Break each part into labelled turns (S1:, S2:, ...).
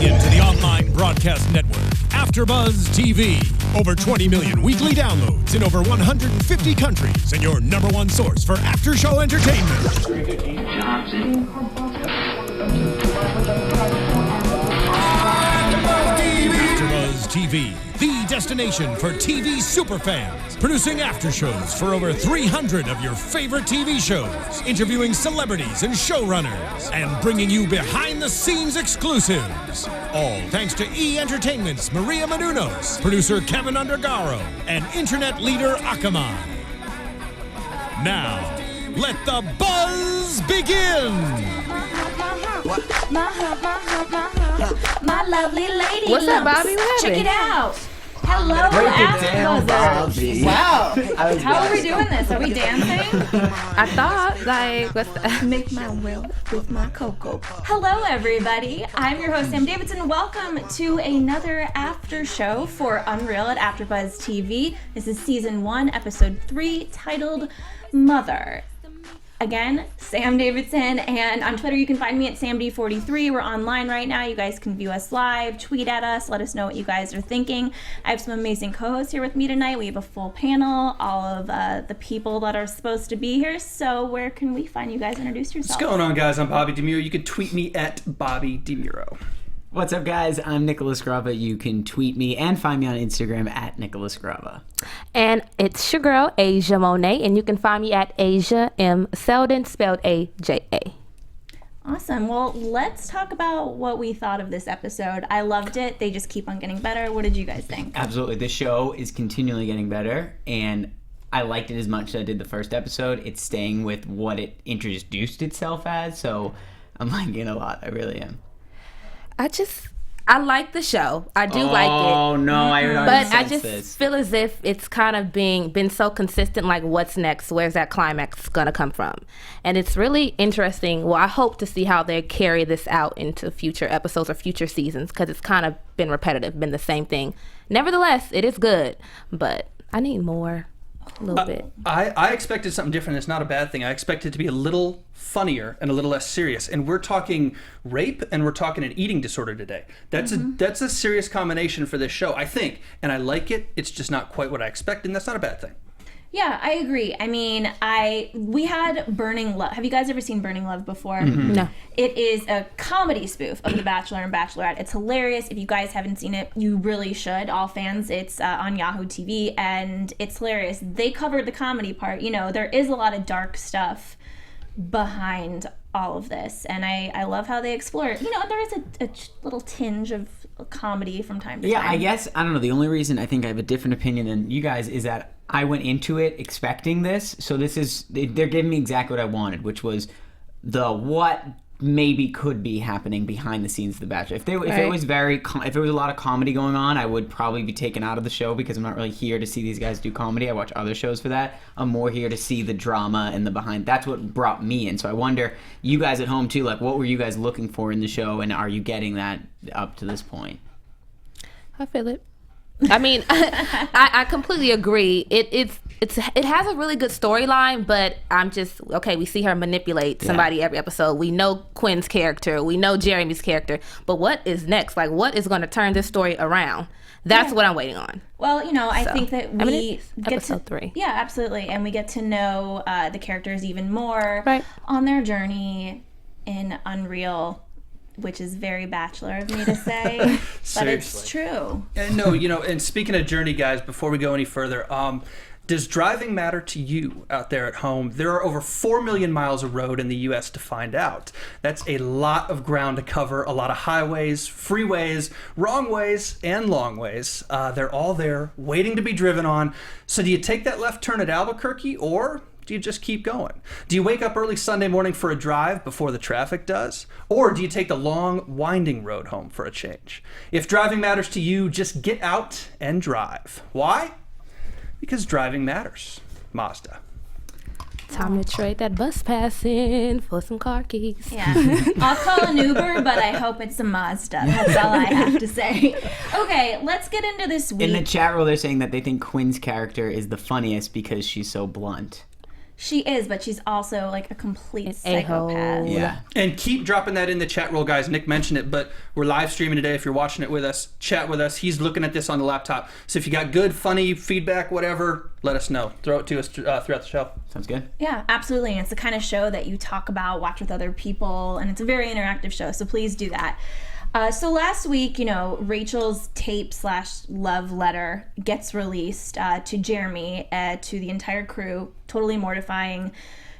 S1: into the online broadcast network, AFTERBUZZ TV. Over 20 million weekly downloads in over 150 countries, and your number one source for after-show entertainment. AFTERBUZZ TV, the destination for TV superfans, producing aftershows for over 300 of your favorite TV shows, interviewing celebrities and showrunners, and bringing you behind-the-scenes exclusives. All thanks to E! Entertainment's Maria Menounos, producer Kevin Undergaro, and internet leader Akamai. Now, let the buzz begin!
S2: My lovely lady.
S3: What's up, Bobby? What
S2: Check it out. Hello, AFTERBUZZers.
S3: Wow.
S2: How are we doing this? Are we dancing?
S3: I thought, like, what's that?
S2: Make my will with my cocoa. Hello, everybody. I'm your host, Sam Davidson. Welcome to another after show for UnREAL at AFTERBUZZ TV. This is season 1, episode 3, titled Mother. Again, Sam Davidson, and on Twitter you can find me at SamD43. We're online right now. You guys can view us live, tweet at us, let us know what you guys are thinking. I have some amazing co-hosts here with me tonight. We have a full panel, all of the people that are supposed to be here. So where can we find you guys? Introduce yourselves.
S4: What's going on, guys? I'm Bobby DeMuro. You can tweet me at Bobby DeMuro.
S5: What's up, guys? I'm Nicholas Grava. You can tweet me and find me on Instagram at Nicholas Grava.
S3: And it's your girl, Aja Monet, and you can find me at Aja M. Seldon, spelled A-J-A.
S2: Awesome. Well, let's talk about what we thought of this episode. I loved it. They just keep on getting better. What did you guys think?
S5: Absolutely. The show is continually getting better, and I liked it as much as I did the first episode. It's staying with what it introduced itself as, so I'm liking it a lot. I really am.
S3: I like the show. I do like it.
S5: Oh, no, I already
S3: But I
S5: sensed
S3: just
S5: this.
S3: feel as if it's kind of been so consistent, like what's next? Where's that climax going to come from? And it's really interesting. Well, I hope to see how they carry this out into future episodes or future seasons, because it's kind of been repetitive, been the same thing. Nevertheless, it is good, but I need more. A little bit.
S4: I expected something different. It's not a bad thing. I expected it to be a little funnier and a little less serious. And we're talking rape and we're talking an eating disorder today. That's a serious combination for this show, I think. And I like it. It's just not quite what I expected, and that's not a bad thing.
S2: Yeah, I agree. I mean, we had Burning Love. Have you guys ever seen Burning Love before?
S3: No.
S2: It is a comedy spoof of The Bachelor and Bachelorette. It's hilarious. If you guys haven't seen it, you really should. All fans, it's on Yahoo TV, and it's hilarious. They covered the comedy part. You know, there is a lot of dark stuff behind all of this, and I love how they explore it. You know, there is a little tinge of comedy from time to time.
S5: Yeah, I guess, I don't know, the only reason I think I have a different opinion than you guys is that I went into it expecting this, so they're giving me exactly what I wanted, which was the what maybe could be happening behind the scenes of The Bachelor. If it was if there was a lot of comedy going on, I would probably be taken out of the show, because I'm not really here to see these guys do comedy. I watch other shows for that. I'm more here to see the drama and the behind. That's what brought me in. So I wonder, you guys at home too, like, what were you guys looking for in the show, and are you getting that up to this point?
S3: I feel it. I mean, I completely agree. It has a really good storyline, but I'm just, okay, we see her manipulate somebody every episode. We know Quinn's character. We know Jeremy's character. But what is next? Like, what is going to turn this story around? That's what I'm waiting on.
S2: Well, you know, I think that we get
S3: episode 3.
S2: Yeah, absolutely. And we get to know the characters even more on their journey in UnREAL, which is very Bachelor of me to say, but it's true.
S4: And no, you know, and speaking of journey, guys, before we go any further, does driving matter to you out there at home? There are over 4 million miles of road in the U.S. to find out. That's a lot of ground to cover, a lot of highways, freeways, wrong ways, and long ways. They're all there, waiting to be driven on. So do you take that left turn at Albuquerque, or do you just keep going? Do you wake up early Sunday morning for a drive before the traffic does? Or do you take the long, winding road home for a change? If driving matters to you, just get out and drive. Why? Because driving matters. Mazda.
S3: Time to trade that bus pass in for some car keys.
S2: Yeah. I'll call an Uber, but I hope it's a Mazda. That's all I have to say. Okay, let's get into this week.
S5: In the chat room, they're saying that they think Quinn's character is the funniest because she's so blunt.
S2: She is, but she's also like a complete
S3: a-hole.
S2: psychopath.
S5: Yeah.
S4: And keep dropping that in the chat roll, guys. Nick mentioned it, but we're live streaming today. If you're watching it with us, chat with us. He's looking at this on the laptop. So if you got good, funny feedback, whatever, let us know. Throw it to us throughout the show.
S5: Sounds good.
S2: Yeah, absolutely. And it's the kind of show that you talk about, watch with other people, and it's a very interactive show, so please do that. So last week, Rachel's tape/love letter gets released to Jeremy, to the entire crew. Totally mortifying.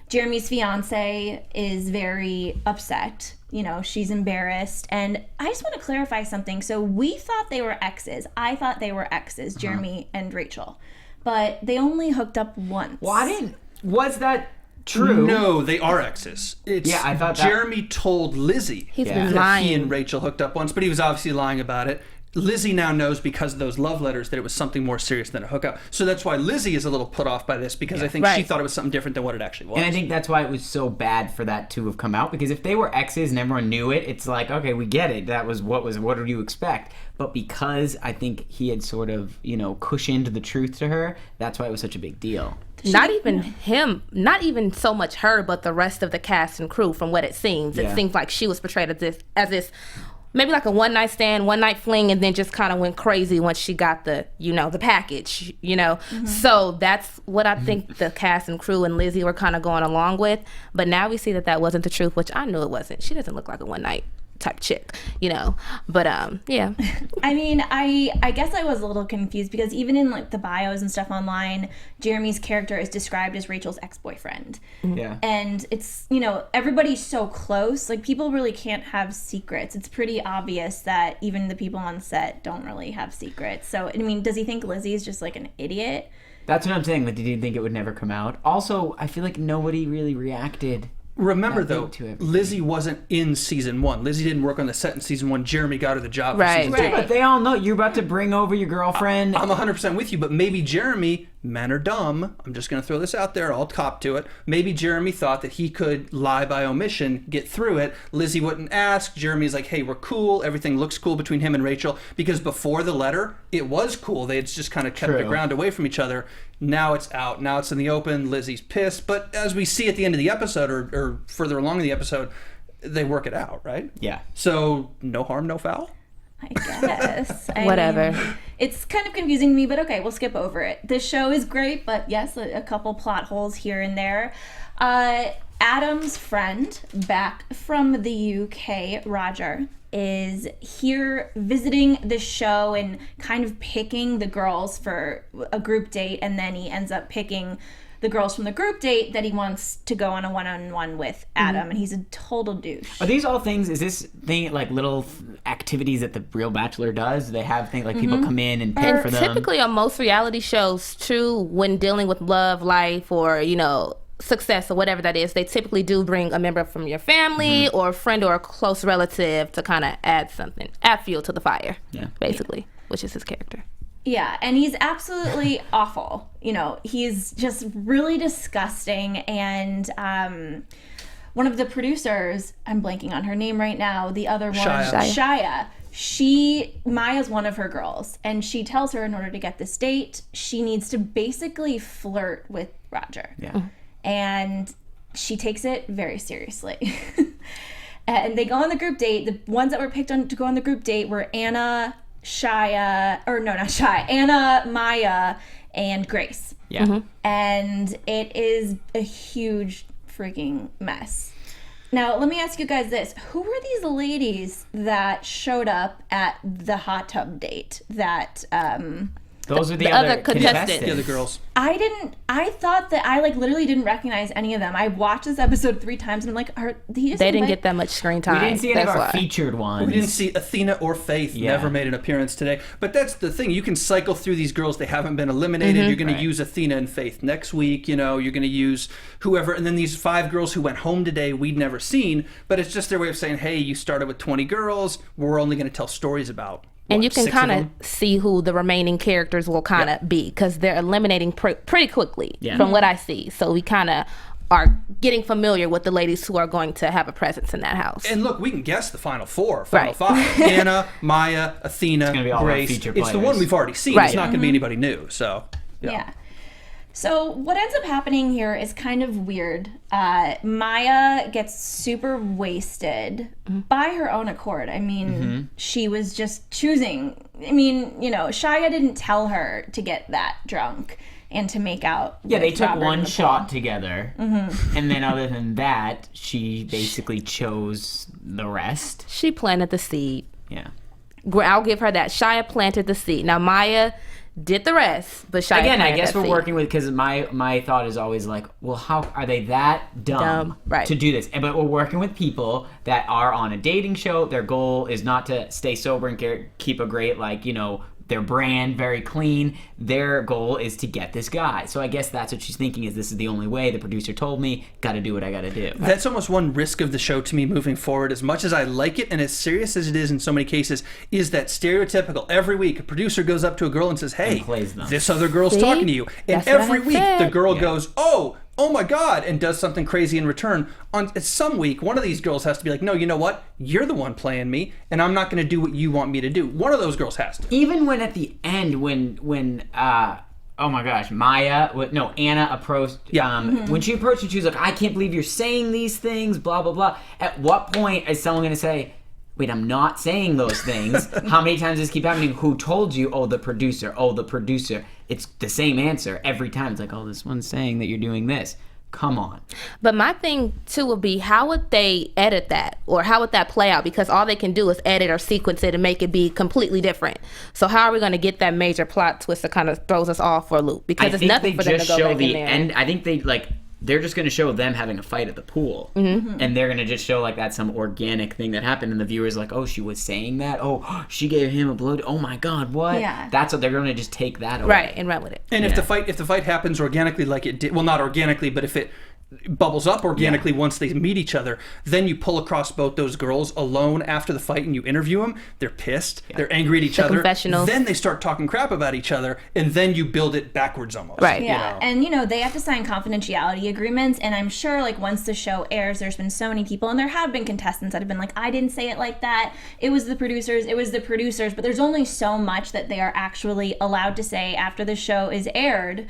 S2: Jeremy's fiance is very upset. She's embarrassed. And I just want to clarify something. So we thought they were exes. I thought they were exes, Jeremy and Rachel. But they only hooked up once.
S5: Well, was that true?
S4: No, they are exes.
S5: I thought that.
S4: Jeremy told Lizzie
S3: He's
S4: that
S3: been lying.
S4: he and Rachel hooked up once, but he was obviously lying about it. Lizzie now knows because of those love letters that it was something more serious than a hookup. So that's why Lizzie is a little put off by this, because I think she thought it was something different than what it actually was.
S5: And I think that's why it was so bad for that to have come out, because if they were exes and everyone knew it, it's like, okay, we get it. What do you expect? But because I think he had sort of, cushioned the truth to her, that's why it was such a big deal.
S3: Not even him, not even so much her, but the rest of the cast and crew. From what it seems, it seems like she was portrayed as this maybe like a one-night stand, one-night fling, and then just kind of went crazy once she got the package, Mm-hmm. So that's what I think the cast and crew and Lizzie were kind of going along with. But now we see that wasn't the truth, which I knew it wasn't. She doesn't look like a one-night type chick, but yeah.
S2: I mean, I guess I was a little confused because even in like the bios and stuff online, Jeremy's character is described as Rachel's ex-boyfriend.
S5: Yeah.
S2: And it's, everybody's so close, like people really can't have secrets. It's pretty obvious that even the people on set don't really have secrets. So, I mean, does he think Lizzie's just like an idiot?
S5: That's what I'm saying. Like, did you think it would never come out? Also, I feel like nobody really reacted.
S4: Remember, though, Lizzie wasn't in season 1. Lizzie didn't work on the set in season 1. Jeremy got her the job for season 2.
S2: Right.
S5: But they all know you're about to bring over your girlfriend.
S4: I'm 100% with you, but maybe Jeremy, men are dumb. I'm just going to throw this out there. I'll cop to it. Maybe Jeremy thought that he could lie by omission, get through it. Lizzie wouldn't ask. Jeremy's like, hey, we're cool. Everything looks cool between him and Rachel. Because before the letter, it was cool. They had just kind of kept the ground away from each other. Now it's out. Now it's in the open. Lizzie's pissed. But as we see at the end of the episode, or further along in the episode, they work it out, right?
S5: Yeah.
S4: So no harm, no foul?
S2: I guess.
S3: Whatever.
S2: mean, it's kind of confusing to me, but okay, we'll skip over it. This show is great, but yes, a couple plot holes here and there. Adam's friend back from the UK, Roger, is here visiting the show and kind of picking the girls for a group date, and then he ends up picking the girls from the group date that he wants to go on a one-on-one with Adam, and he's a total douche.
S5: Are these all things, is this thing like little activities that the real Bachelor does? They have things like people come in and pick for them?
S3: Typically on most reality shows too, when dealing with love, life, or success or whatever that is, they typically do bring a member from your family or a friend or a close relative to kind of add fuel to the fire, basically, which is his character.
S2: Yeah, and he's absolutely awful. He's just really disgusting. And one of the producers, I'm blanking on her name right now, the other one, Shia. Maya's one of her girls, and she tells her in order to get this date, she needs to basically flirt with Roger. Yeah. And she takes it very seriously. And they go on the group date. The ones that were picked on to go on the group date were Anna, Maya, and Grace.
S5: Yeah. Mm-hmm.
S2: And it is a huge freaking mess. Now, let me ask you guys this. Who were these ladies that showed up at the hot tub date that...
S5: Those are the other
S3: contestants.
S4: The other girls.
S2: I thought that I literally didn't recognize any of them. I watched this episode 3 times and I'm like,
S3: they didn't get that much screen time.
S5: We didn't see any of our featured ones.
S4: We didn't see Athena or Faith. Never made an appearance today. But that's the thing. You can cycle through these girls. They haven't been eliminated. You're going to use Athena and Faith next week. You're going to use whoever. And then these 5 girls who went home today we'd never seen. But it's just their way of saying, hey, you started with 20 girls. We're only going to tell stories about.
S3: And you can kind of see who the remaining characters will kind of be, because they're eliminating pretty quickly from what I see. So we kind of are getting familiar with the ladies who are going to have a presence in that house.
S4: And look, we can guess the final 5. Anna, Maya, Athena, Grace. It's the one we've already seen. It's not going to be anybody new. So
S2: yeah. So what ends up happening here is kind of weird. Maya gets super wasted by her own accord. I mean, she was just choosing. I mean, you know, Shia didn't tell her to get that drunk and to make out.
S5: Yeah, they
S2: with
S5: took
S2: Robert in
S5: one
S2: the
S5: shot
S2: pool.
S5: together, and then other than that, she basically chose the rest.
S3: She planted the seed.
S5: Yeah.
S3: I'll give her that. Shia planted the seed. Now Maya did the rest, but Shia
S5: Again, I
S3: planted
S5: guess
S3: that
S5: we're
S3: seed.
S5: working with, because my thought is always like, well, how are they that dumb
S3: Right.
S5: to do this? But we're working with people that are on a dating show. Their goal is not to stay sober and keep a great, like, you know, their brand very clean. Their goal is to get this guy. So I guess that's what she's thinking, is this is the only way. The producer told me, got to do what I got to do.
S4: That's almost one risk of the show to me moving forward. As much as I like it, and as serious as it is in so many cases, is that stereotypical, every week a producer goes up to a girl and says, hey,
S5: And plays them.
S4: this other girl's
S3: See?
S4: talking to you. And
S3: That's what I
S4: every
S3: had
S4: week
S3: said.
S4: the girl goes, oh my God, and does something crazy in return. On some week, one of these girls has to be like, no, you know what? You're the one playing me, and I'm not going to do what you want me to do. One of those girls has to.
S5: Even when at the end, when oh my gosh, Anna approached, when she approached her, she was like, I can't believe you're saying these things, blah, blah, blah. At what point is someone going to say, wait, I'm not saying those things? How many times does this keep happening? Who told you? Oh, the producer. Oh, the producer. It's the same answer every time. It's like, oh, this one's saying that you're doing this. Come on.
S3: But my thing too would be, how would they edit that, or how would that play out? Because all they can do is edit or sequence it and make it be completely different. So how are we going to get that major plot twist that kind of throws us off for a loop? Because it's nothing for them to go back in there.
S5: End. I think they're just going to show them having a fight at the pool, and they're going to just show like that's some organic thing that happened, and the viewer's like, oh, she was saying that. Oh, she gave him a blow. Oh my God, what?
S2: Yeah.
S5: That's what they're going to just take that away.
S3: Right, and run with it.
S4: And if the fight happens organically, like it did, well, not organically, but if it bubbles up organically once they meet each other, then you pull across both those girls alone after the fight and you interview them. They're pissed. They're angry at each other.
S3: Confessionals.
S4: Then they start talking crap about each other, and then you build it backwards almost.
S3: Right.
S2: Yeah, and you know, they have to sign confidentiality agreements, and I'm sure like once the show airs, there's been so many people, and there have been contestants that have been like, I didn't say it like that, it was the producers, but there's only so much that they are actually allowed to say after the show is aired,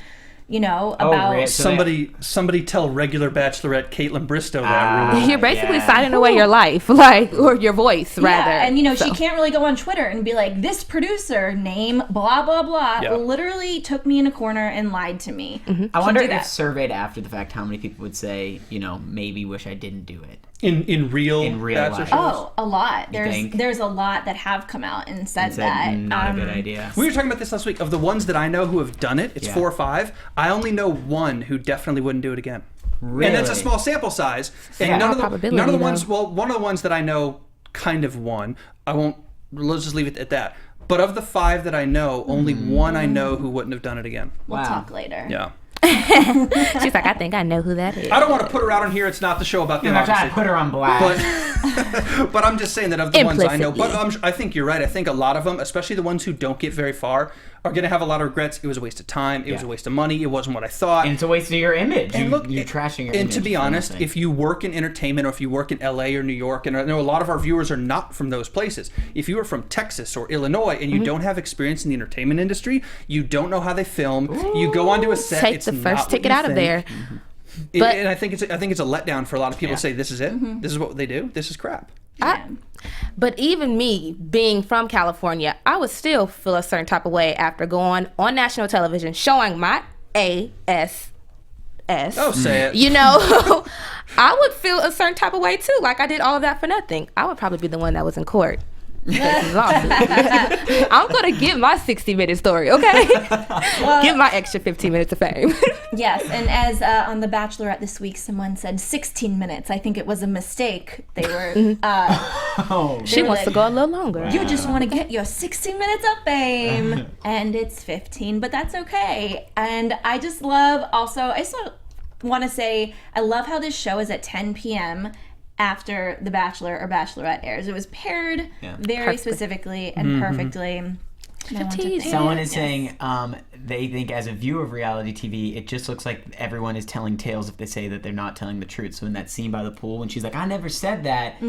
S2: you know, about
S5: really?
S4: Somebody tell regular Bachelorette Caitlin Bristow that rule.
S3: You're basically signing away your life, like, or your voice, rather.
S2: Yeah, and you know,
S3: So-
S2: she can't really go on Twitter and be like, this producer, name blah, blah, blah, literally took me in a corner and lied to me.
S5: I wonder
S2: do that.
S5: if surveyed after the fact, how many people would say, you know, maybe wish I didn't do it.
S4: In real Bachelor
S5: life.
S4: shows?
S2: Oh, a lot.
S5: think?
S2: There's a lot that have come out and said
S5: Said,
S2: that.
S5: not a good idea.
S4: We were talking about this last week. Of the ones that I know who have done it, it's 4 or 5. I only know one who definitely wouldn't do it again.
S5: Really?
S4: And that's a small sample size. And
S3: Yeah,
S4: none of the
S3: probability,
S4: ones, well, one of the ones that I know kind of won. Let's just leave it at that. But of the 5 that I know, only one I know who wouldn't have done it again.
S2: We'll
S5: Wow.
S2: talk later.
S4: Yeah.
S3: She's like, I think I know who that is.
S4: I don't want to put her out on here. It's not the show about them,
S5: I'm not trying
S4: obviously.
S5: to put her on blast.
S4: But I'm just saying that of the ones I know. But
S3: Implicitly.
S4: I think you're right. I think a lot of them, especially the ones who don't get very far, are going to have a lot of regrets. It was a waste of time. It was a waste of money. It wasn't what I thought.
S5: And it's a waste of your image.
S4: And look,
S5: you're trashing your image.
S4: And to be
S5: for
S4: honest,
S5: nothing.
S4: if you work in entertainment or if you work in LA or New York, and I know a lot of our viewers are not from those places. If you are from Texas or Illinois and you don't have experience in the entertainment industry, you don't know how they film. You go onto a set.
S3: Take
S4: it's
S3: the
S4: not
S3: first
S4: what
S3: ticket
S4: you
S3: out of
S4: think.
S3: there.
S2: But
S4: And I think it's a letdown for a lot of people to say, this is it. This is what they do. This is crap.
S3: But even me, being from California, I would still feel a certain type of way after going on national television, showing my ASS.
S4: Oh, say it.
S3: You know, I would feel a certain type of way too. Like I did all of that for nothing. I would probably be the one that was in court. I'm gonna get my 60-minute story, okay? Get my extra 15 minutes of fame.
S2: yes, and as on The Bachelorette this week, someone said 16 minutes. I think it was a mistake. They were.
S3: She wants to go a little longer.
S2: You just want to get your 16 minutes of fame, and it's 15, but that's okay. And I just love. Also, I just want to say I love how this show is at 10 p.m. after The Bachelor or Bachelorette airs. It was paired very
S3: Perfectly.
S2: specifically and perfectly.
S5: Someone is saying they think as a viewer of reality TV, it just looks like everyone is telling tales if they say that they're not telling the truth. So in that scene by the pool, when she's like, I never said that,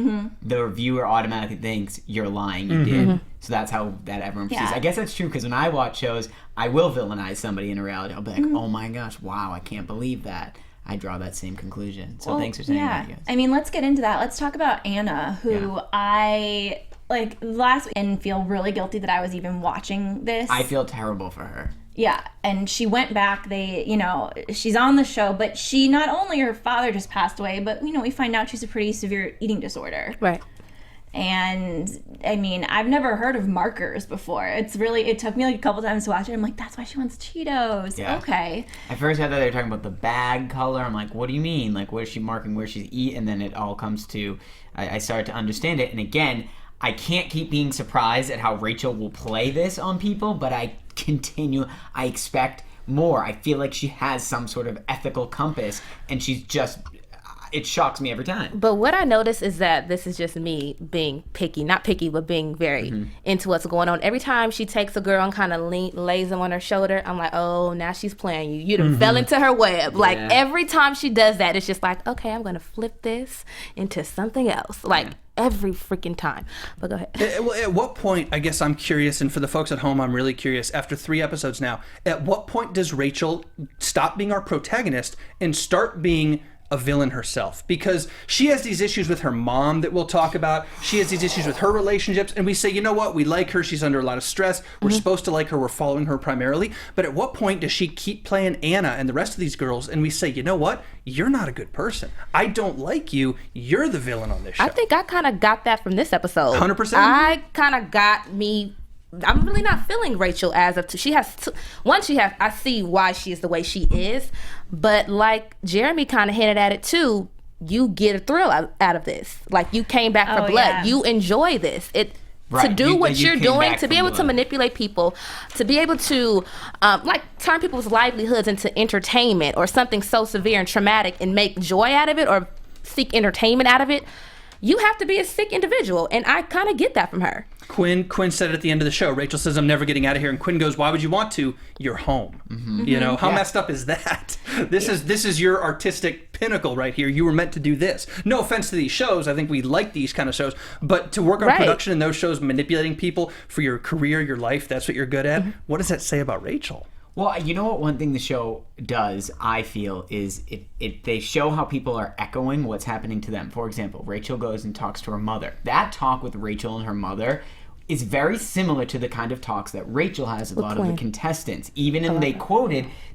S5: the viewer automatically thinks you're lying, you did. So that's how that everyone perceives. I guess that's true because when I watch shows, I will villainize somebody in a reality. I'll be like, oh my gosh, wow, I can't believe that. I draw that same conclusion. So thanks for saying that, guys.
S2: I mean, let's get into that. Let's talk about Anna, who I and feel really guilty that I was even watching this.
S5: I feel terrible for her.
S2: Yeah, and she went back. She's on the show, but she not only her father just passed away, but we find out she's a pretty severe eating disorder.
S3: Right.
S2: And I mean, I've never heard of markers before. It took me a couple times to watch it. I'm like, that's why she wants Cheetos. Yeah. Okay.
S5: I first had that they were talking about the bag color. I'm like, what do you mean? Like, what is she marking where she's eating? And then it all comes to, I started to understand it. And again, I can't keep being surprised at how Rachel will play this on people, but I expect more. I feel like she has some sort of ethical compass, and she's just, it shocks me every time.
S3: But what I notice is that this is just me being picky, not picky, but being very into what's going on. Every time she takes a girl and kind of lays them on her shoulder, I'm like, oh, now she's playing you. You done fell into her web. Yeah. Like, every time she does that, it's just like, okay, I'm going to flip this into something else. Like, every freaking time. But go ahead.
S4: At what point, I guess I'm curious, and for the folks at home, I'm really curious, after 3 episodes now, at what point does Rachel stop being our protagonist and start being a villain herself? Because she has these issues with her mom that we'll talk about. She has these issues with her relationships, and we say, you know what, we like her, she's under a lot of stress, we're supposed to like her, we're following her primarily. But at what point does she keep playing Anna and the rest of these girls, and we say, you know what, you're not a good person, I don't like you, you're the villain on this show?
S3: I think I kind of got that from this episode.
S4: 100%?
S3: I kind of got I'm really not feeling Rachel as of I see why she is the way she is, but like Jeremy kind of hinted at it too, you get a thrill out of this. Like, you came back for blood. Yeah. You enjoy this. To do what you're doing, to be able to manipulate people, to be able to turn people's livelihoods into entertainment or something so severe and traumatic and make joy out of it or seek entertainment out of it. You have to be a sick individual, and I kind of get that from her.
S4: Quinn said at the end of the show, Rachel says, I'm never getting out of here, and Quinn goes, why would you want to? You're home. How messed up is that? This is your artistic pinnacle right here. You were meant to do this. No offense to these shows, I think we like these kind of shows, but to work on production in those shows, manipulating people for your career, your life, that's what you're good at. What does that say about Rachel?
S5: Well, you know what? One thing the show does, I feel, is they show how people are echoing what's happening to them. For example, Rachel goes and talks to her mother. That talk with Rachel and her mother is very similar to the kind of talks that Rachel has with a lot of the contestants. Even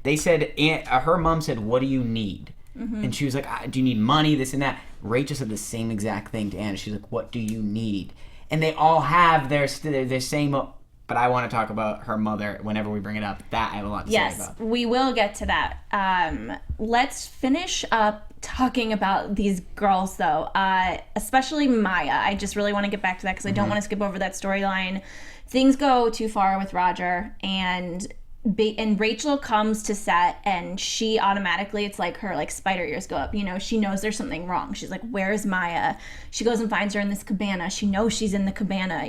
S5: they said, her mom said, what do you need? And she was like, do you need money, this and that? Rachel said the same exact thing to Anna. She's like, what do you need? And they all have their same... But I want to talk about her mother whenever we bring it up. That I have a lot to say about.
S2: Yes, we will get to that. Let's finish up talking about these girls, though, especially Maya. I just really want to get back to that because I don't want to skip over that storyline. Things go too far with Roger, and Rachel comes to set, and she automatically, it's like her spider ears go up. She knows there's something wrong. She's like, where is Maya? She goes and finds her in this cabana. She knows she's in the cabana,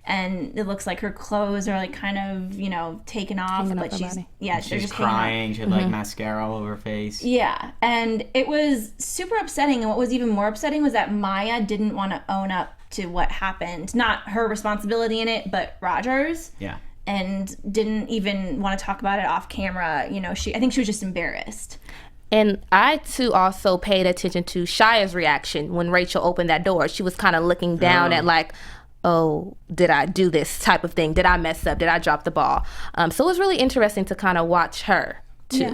S2: and it looks like her clothes are kind of taken off, but she's just
S5: crying. She had mascara all over her face.
S2: Yeah, and it was super upsetting. And what was even more upsetting was that Maya didn't want to own up to what happened. Not her responsibility in it, but Roger's.
S5: Yeah.
S2: And didn't even want to talk about it off camera. I think she was just embarrassed.
S3: And I, too, also paid attention to Shia's reaction when Rachel opened that door. She was kind of looking down at oh, did I do this type of thing? Did I mess up? Did I drop the ball? So it was really interesting to kind of watch her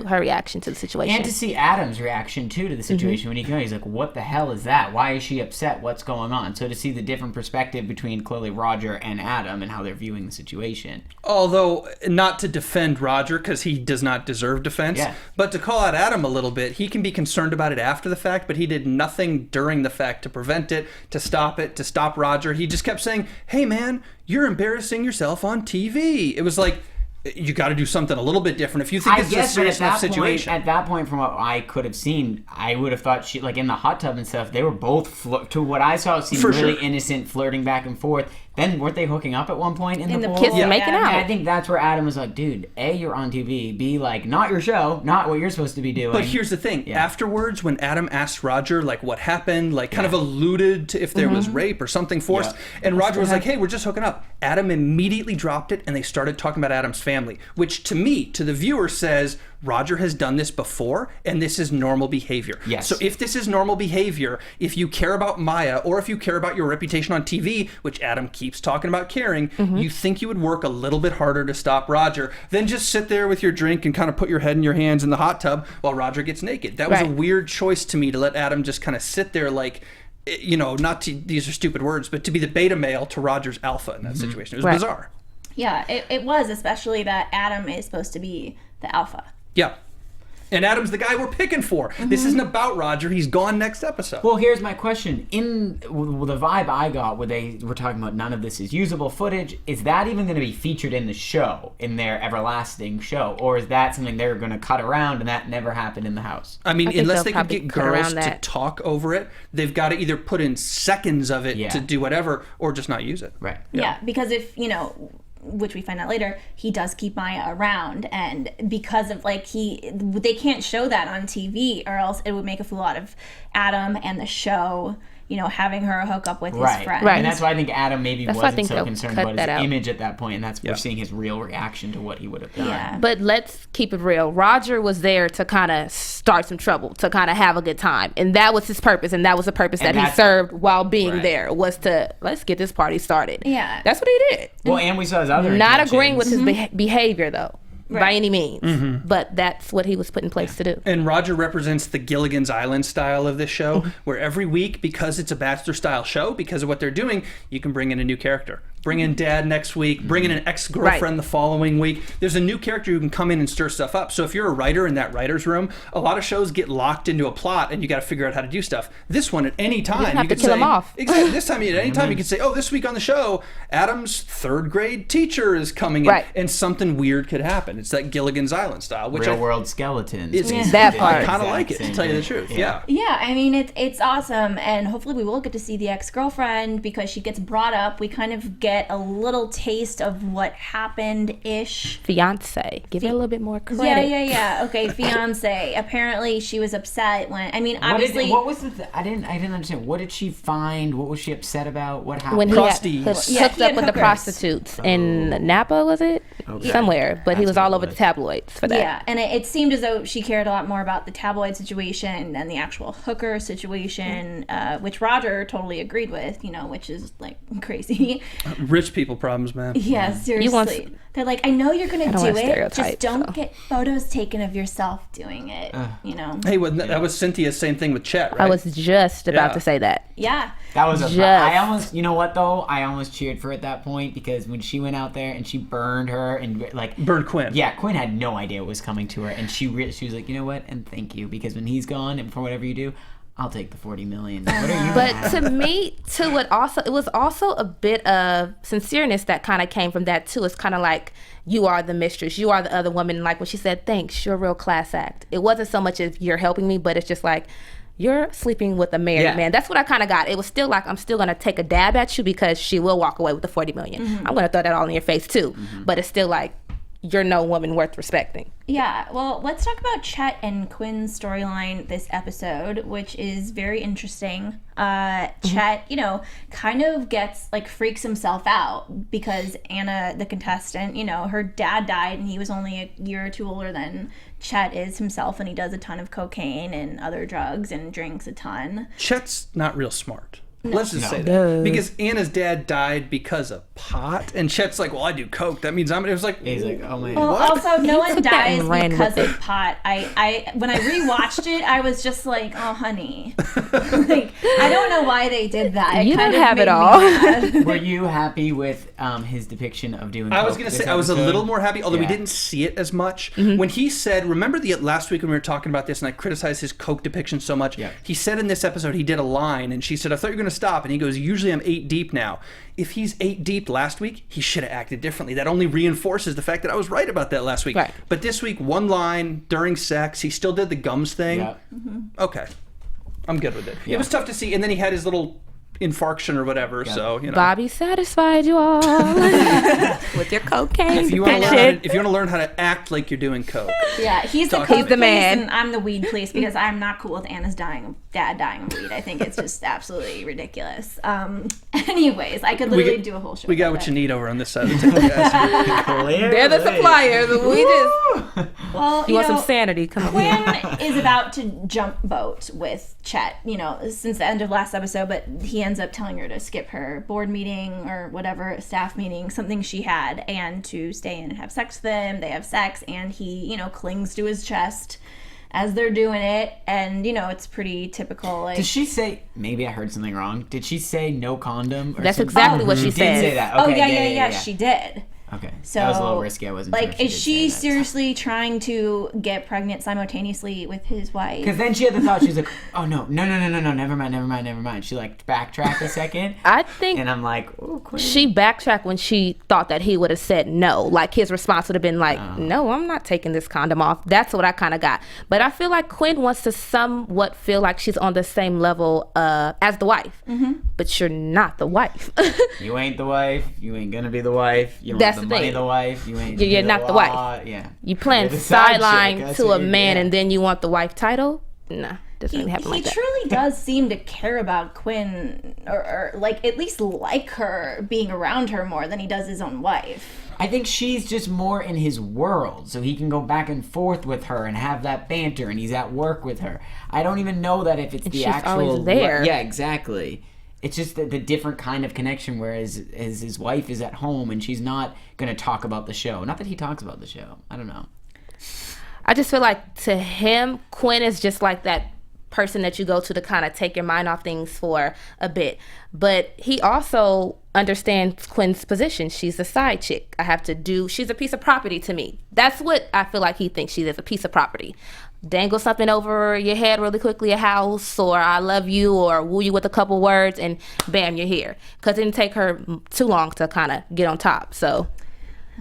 S3: her reaction to the situation.
S5: And to see Adam's reaction, too, to the situation when he's like, what the hell is that? Why is she upset? What's going on? So to see the different perspective between clearly Roger and Adam and how they're viewing the situation.
S4: Although, not to defend Roger, because he does not deserve defense, but to call out Adam a little bit, he can be concerned about it after the fact, but he did nothing during the fact to prevent it, to stop Roger. He just kept saying, hey man, you're embarrassing yourself on TV. It was like, you got to do something a little bit different. If you think it's a serious enough situation.
S5: At that point, from what I could have seen, I would have thought she, like in the hot tub and stuff, they were both, to what I saw, seemed really innocent, flirting back and forth. Then weren't they hooking up at one point in the pool?
S3: Kissing, making out.
S5: And I think that's where Adam was like, dude, A, you're on TV. B, like, not your show, not what you're supposed to be doing.
S4: But here's the thing. Afterwards, when Adam asked Roger, like, what happened, like, kind of alluded to if there was rape or something forced, and Roger was like, hey, we're just hooking up. Adam immediately dropped it, and they started talking about Adam's family, which to me, to the viewer, says Roger has done this before, and this is normal behavior.
S5: Yes.
S4: So if this is normal behavior, if you care about Maya, or if you care about your reputation on TV, which Adam keeps talking about caring, you think you would work a little bit harder to stop Roger than just sit there with your drink and kind of put your head in your hands in the hot tub while Roger gets naked. That was a weird choice to me, to let Adam just kind of sit there like, you know, not to, these are stupid words, but to be the beta male to Roger's alpha in that situation. It was bizarre.
S2: Yeah, it was, especially that Adam is supposed to be the alpha.
S4: Yeah. And Adam's the guy we're picking for. This isn't about Roger. He's gone next episode.
S5: Well, here's my question. In the vibe I got where they were talking about none of this is usable footage, is that even going to be featured in the show, in their everlasting show? Or is that something they're going to cut around and that never happened in the house?
S4: I mean, unless they could get girls to talk over it, they've got to either put in seconds of it to do whatever, or just not use it.
S5: Right.
S2: Yeah, because if, you know, which we find out later, he does keep Maya around, and because of like they can't show that on TV, or else it would make a fool out of Adam and the show, you know, having her hook up with his friend.
S5: Right, and that's why I think Adam maybe wasn't so concerned about his image at that point, and that's we're seeing his real reaction to what he would have done.
S2: Yeah.
S3: But let's keep it real. Roger was there to kind of start some trouble, to kind of have a good time, and that was his purpose, and that was the purpose that he served while being there, was to let's get this party started.
S2: Yeah,
S3: that's what he did.
S5: Well, and we saw his other
S3: not agreeing with his behavior though.
S2: Right.
S3: By any means, but that's what he was put in place to do.
S4: And Roger represents the Gilligan's Island style of this show, where every week, because it's a Bachelor style show, because of what they're doing, you can bring in a new character. Bring in Dad next week, bring in an ex-girlfriend the following week. There's a new character who can come in and stir stuff up. So if you're a writer in that writer's room, a lot of shows get locked into a plot and you got to figure out how to do stuff. This one, at any time,
S3: you could kill him off.
S4: Exactly. This time, at any time, you could say, oh, this week on the show, Adam's third grade teacher is coming in, and something weird could happen. It's that Gilligan's Island style, which
S5: real world skeletons.
S3: That part.
S4: I kind of like it, to tell you the truth. Yeah,
S2: I mean, it's awesome, and hopefully we will get to see the ex-girlfriend, because she gets brought up. We kind of get a little taste of what happened-ish.
S3: Fiance. Give it a little bit more credit.
S2: Yeah. Okay, fiance. Apparently she was upset when, I mean, obviously.
S5: What was the, I didn't understand. What did she find? What was she upset about? What happened?
S3: When he hooked up with the prostitutes in Napa, was it? Somewhere. But he was all over the tabloids for that.
S2: Yeah, and it seemed as though she cared a lot more about the tabloid situation than the actual hooker situation, which Roger totally agreed with, you know, which is like crazy.
S4: Rich people problems, man.
S2: Yeah, seriously. They're like, I know you're going to do it, just don't get photos taken of yourself doing it, you know?
S4: Hey, that was Cynthia's same thing with Chet, right?
S3: I was just about to say that.
S2: Yeah.
S5: That was I almost, you know what though? I almost cheered for her at that point, because when she went out there and she burned her and like...
S4: Burned Quinn.
S5: Yeah, Quinn had no idea what was coming to her, and she was like, you know what? And thank you, because when he's gone and for whatever you do, I'll take the $40 million. What are you
S3: But to me, it was also a bit of sincereness that kind of came from that too. It's kind of like, you are the mistress, you are the other woman. Like when she said, thanks, you're a real class act. It wasn't so much as you're helping me, but it's just like, you're sleeping with a married man. That's what I kind of got. It was still like, I'm still going to take a dab at you because she will walk away with the $40 million. I'm going to throw that all in your face too. But it's still like, you're no woman worth respecting.
S2: Yeah, well, let's talk about Chet and Quinn's storyline this episode, which is very interesting. Chet, you know, kind of freaks himself out because Anna, the contestant, you know, her dad died and he was only a year or two older than Chet is himself, and he does a ton of cocaine and other drugs and drinks a ton.
S4: Chet's not real smart. Let's just say that. Because Anna's dad died because of pot, and Chet's like, well, I do coke. That means I'm... It was like...
S5: He's like, oh my...
S2: Well, also, no one dies because of pot. When I rewatched it, I was just like, oh, honey. Like, I don't know know why they did that.
S3: You
S2: kind
S3: don't
S2: of
S3: have
S2: made
S3: it
S2: me
S3: all.
S2: mad.
S5: Were you happy with his depiction of doing
S4: I was
S5: coke
S4: going to
S5: this
S4: say I was a
S5: episode?
S4: little more happy, although we
S5: Yeah.
S4: didn't see it as much. When he said, remember last week when we were talking about this and I criticized his coke depiction so much?
S5: Yeah.
S4: He said in this episode he did a line and she said, I thought you were going to stop. And he goes, usually I'm 8 deep now. If he's 8 deep last week, he should have acted differently. That only reinforces the fact that I was right about that last week.
S3: Right.
S4: But this week, one line during sex, he still did the gums thing.
S5: Yeah.
S4: Okay. I'm good with it.
S5: Yeah.
S4: It was tough to see. And then he had his little infarction or whatever. So, you know.
S3: Bobby satisfied you all with your cocaine
S4: If you, want
S3: depiction.
S4: to learn how to act like you're doing coke.
S2: Yeah, he's the
S4: He's
S2: coke
S3: the
S2: police
S3: man.
S2: and I'm the weed police because I'm not cool with Anna's dad dying of weed. I think it's just absolutely ridiculous. Anyways, I could literally do a whole show.
S4: We got
S2: about
S4: what
S2: it.
S4: you need over on this side of the table, guys.
S3: They're the suppliers. We just
S2: Well,
S3: you want some sanity? Come on.
S2: Quinn is about to jump boat with Chet, since the end of last episode, but he ends up telling her to skip her board meeting or whatever, staff meeting, something she had, and to stay and have sex with him. They have sex, and he, clings to his chest as they're doing it, and, it's pretty typical. Like,
S5: Did she say, maybe I heard something wrong, did she say no condom? Or
S3: That's
S5: something?
S3: exactly what she
S5: She did
S3: said.
S5: say that.
S2: oh,
S5: Okay,
S2: yeah, she did.
S5: Okay,
S2: So,
S5: that was a little risky. I wasn't sure
S2: like,
S5: if
S2: is
S5: did
S2: she
S5: say that.
S2: seriously trying to get pregnant simultaneously with his wife?
S5: Because then she had the thought, she was like, oh, no, never mind. She, like, backtracked a second.
S3: I think
S5: And I'm like, oh, Quinn.
S3: she backtracked when she thought that he would have said no. Like his response would have been like, no, I'm not taking this condom off. That's what I kind of got. But I feel like Quinn wants to somewhat feel like she's on the same level as the wife. Mm-hmm. But you're not the wife.
S5: You ain't the wife. You ain't gonna be the wife. You don't
S3: That's
S5: have the
S3: the
S5: money
S3: thing.
S5: the wife. You ain't.
S3: You're not the
S5: law.
S3: wife.
S5: Yeah.
S3: You playing
S5: You're the side chick.
S3: sideline
S5: That's
S3: to
S5: what
S3: a
S5: you're-
S3: man
S5: yeah.
S3: and then you want the wife title? Nah, doesn't really happen
S2: He
S3: like that.
S2: truly does seem to care about Quinn, or like at least like her being around her more than he does his own wife.
S5: I think she's just more in his world, so he can go back and forth with her and have that banter, and he's at work with her. I don't even know that if it's the
S3: she's
S5: actual.
S3: always there.
S5: Yeah, exactly. It's just the different kind of connection, whereas his wife is at home and she's not going to talk about the show. Not that he talks about the show. I don't know.
S3: I just feel like to him, Quinn is just like that person that you go to kind of take your mind off things for a bit. But he also understands Quinn's position. She's a side chick. She's a piece of property to me. That's what I feel like he thinks she is, a piece of property. Dangle something over your head really quickly, a house, or I love you, or woo you with a couple words, and bam, you're here. Because it didn't take her too long to kind of get on top. So,